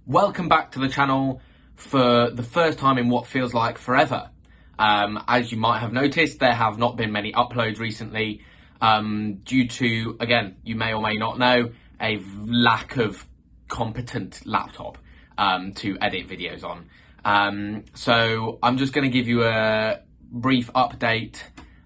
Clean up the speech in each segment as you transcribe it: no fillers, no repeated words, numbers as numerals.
Welcome back to the channel for the first time in what feels like forever. As you might have noticed, there have not been many uploads recently due to, again, you may or may not know, a lack of competent laptop to edit videos on. So I'm just going to give you a brief update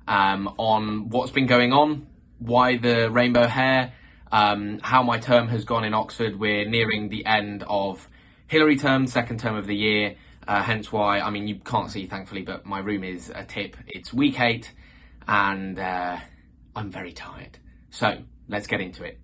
on what's been going on, why the rainbow hair, how my term has gone in Oxford. We're nearing the end of Hilary term, second term of the year, hence why, I mean, you can't see thankfully, but my room is a tip. It's week 8 and I'm very tired. So let's get into it.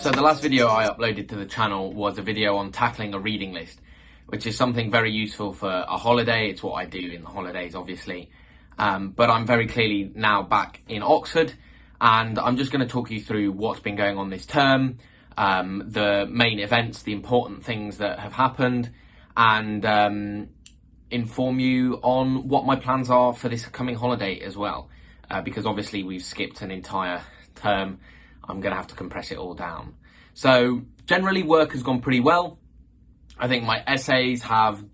So the last video I uploaded to the channel was a video on tackling a reading list, which is something very useful for a holiday. It's what I do in the holidays, obviously. But I'm very clearly now back in Oxford, and I'm just going to talk you through what's been going on this term, the main events, the important things that have happened, and inform you on what my plans are for this coming holiday as well. Because obviously we've skipped an entire term, I'm going to have to compress it all down. So generally work has gone pretty well. I think my essays have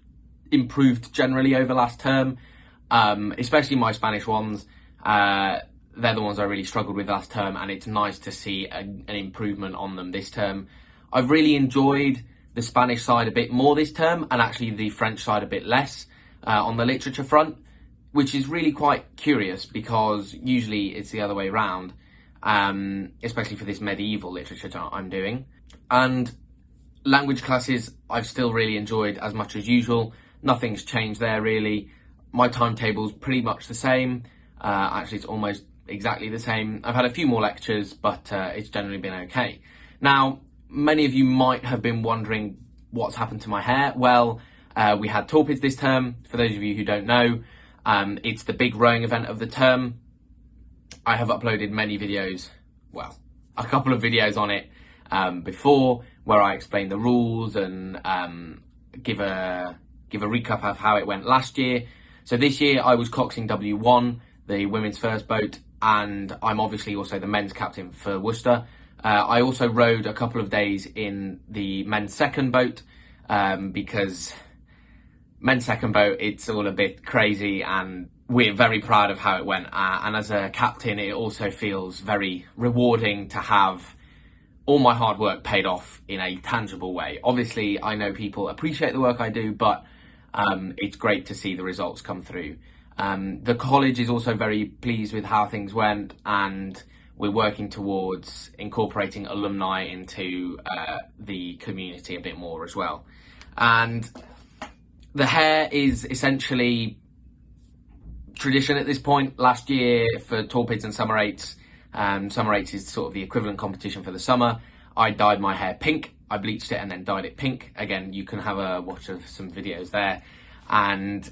improved generally over last term, especially my Spanish ones. They're the ones I really struggled with last term, and it's nice to see an improvement on them this term. I've really enjoyed the Spanish side a bit more this term, and actually the French side a bit less on the literature front, which is really quite curious because usually it's the other way around, especially for this medieval literature I'm doing. And language classes I've still really enjoyed as much as usual. Nothing's changed there really. My timetable's pretty much the same. Actually, it's almost exactly the same. I've had a few more lectures, but it's generally been okay. Now, many of you might have been wondering what's happened to my hair. Well, we had Torpids this term. For those of you who don't know, it's the big rowing event of the term. I have uploaded many videos, well, a couple of videos on it before, where I explain the rules and give a recap of how it went last year. So this year I was coxing W1, the women's first boat, and I'm obviously also the men's captain for Worcester. I also rowed a couple of days in the men's second boat because men's second boat, it's all a bit crazy and we're very proud of how it went. And as a captain, it also feels very rewarding to have all my hard work paid off in a tangible way. Obviously, I know people appreciate the work I do, but it's great to see the results come through. The college is also very pleased with how things went, and we're working towards incorporating alumni into the community a bit more as well. And the hair is essentially tradition at this point. Last year for Torpids and Summer 8s, Summer 8s is sort of the equivalent competition for the summer. I dyed my hair pink. I bleached it and then dyed it pink. Again, you can have a watch of some videos there. And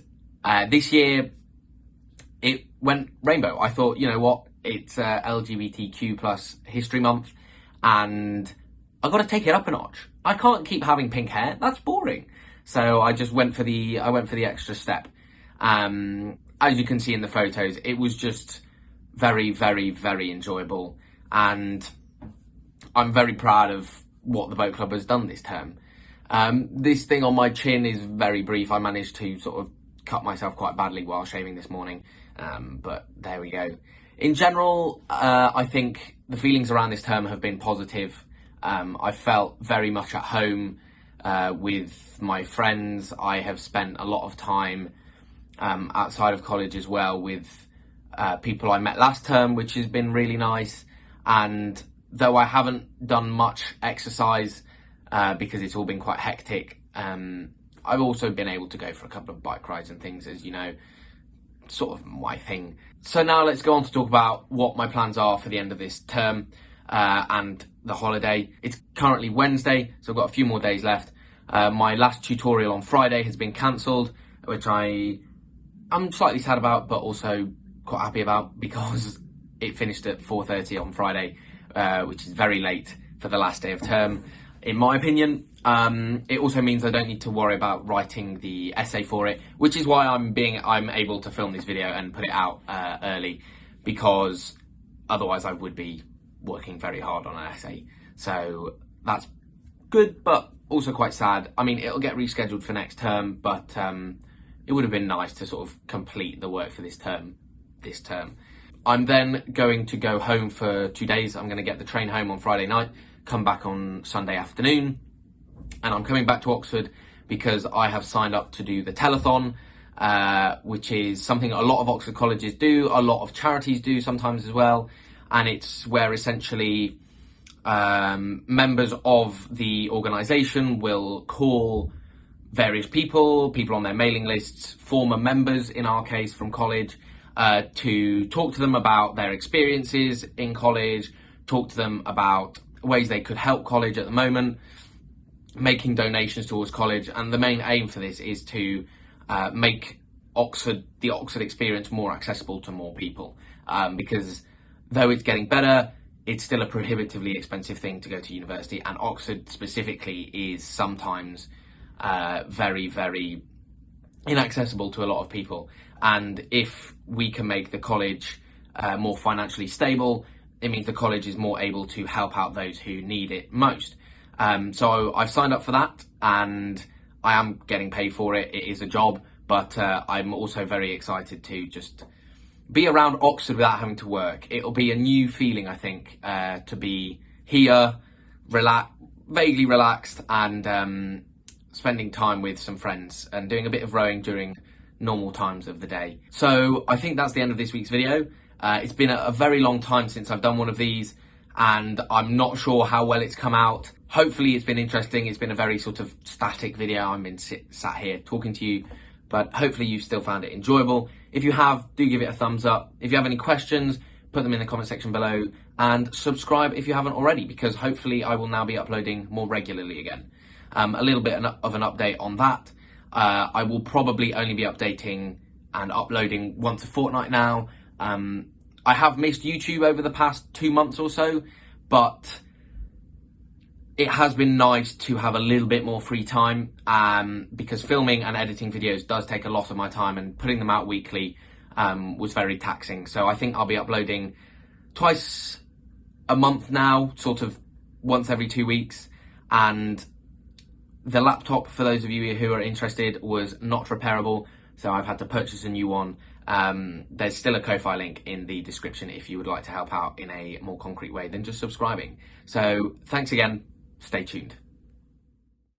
this year, it went rainbow. I thought, you know what, it's LGBTQ plus History Month, and I've got to take it up a notch. I can't keep having pink hair. That's boring. So I just went for the extra step. As you can see in the photos, it was just very, very, very enjoyable, and I'm very proud of what the boat club has done this term. This thing on my chin is very brief. I managed to sort of cut myself quite badly while shaving this morning, but there we go. In general, I think the feelings around this term have been positive. I felt very much at home with my friends. I have spent a lot of time outside of college as well with people I met last term, which has been really nice. And though I haven't done much exercise because it's all been quite hectic, I've also been able to go for a couple of bike rides and things, as you know, sort of my thing. So now let's go on to talk about what my plans are for the end of this term and the holiday. It's currently Wednesday, so I've got a few more days left. My last tutorial on Friday has been cancelled, which I'm slightly sad about, but also quite happy about because it finished at 4:30 on Friday, which is very late for the last day of term, in my opinion. It also means I don't need to worry about writing the essay for it, which is why I'm able to film this video and put it out early, because otherwise I would be working very hard on an essay. So that's good, but also quite sad. I mean, it'll get rescheduled for next term, but it would have been nice to sort of complete the work for this term. I'm then going to go home for 2 days. I'm going to get the train home on Friday night, come back on Sunday afternoon, and I'm coming back to Oxford because I have signed up to do the Telethon, which is something a lot of Oxford colleges do, a lot of charities do sometimes as well, and it's where essentially members of the organisation will call various people on their mailing lists, former members in our case from college, to talk to them about their experiences in college, talk to them about ways they could help college at the moment, making donations towards college. And the main aim for this is to make the Oxford experience more accessible to more people, because though it's getting better, it's still a prohibitively expensive thing to go to university, and Oxford specifically is sometimes very, very inaccessible to a lot of people. And if we can make the college more financially stable, it means the college is more able to help out those who need it most. So I've signed up for that, and I am getting paid for it. It is a job, but I'm also very excited to just be around Oxford without having to work. It'll be a new feeling, I think, to be here, vaguely relaxed, and spending time with some friends and doing a bit of rowing during normal times of the day. So I think that's the end of this week's video. It's been a very long time since I've done one of these, and I'm not sure how well it's come out. Hopefully it's been interesting. It's been a very sort of static video. I've been sat here talking to you, but hopefully you've still found it enjoyable. If you have, do give it a thumbs up. If you have any questions, put them in the comment section below, and subscribe if you haven't already, because hopefully I will now be uploading more regularly again. A little bit of an update on that. I will probably only be updating and uploading once a fortnight now. I have missed YouTube over the past 2 months or so, but it has been nice to have a little bit more free time, because filming and editing videos does take a lot of my time, and putting them out weekly was very taxing. So I think I'll be uploading twice a month now, sort of once every 2 weeks. And the laptop, for those of you who are interested, was not repairable, so I've had to purchase a new one. There's still a Ko-Fi link in the description if you would like to help out in a more concrete way than just subscribing. So thanks again. Stay tuned.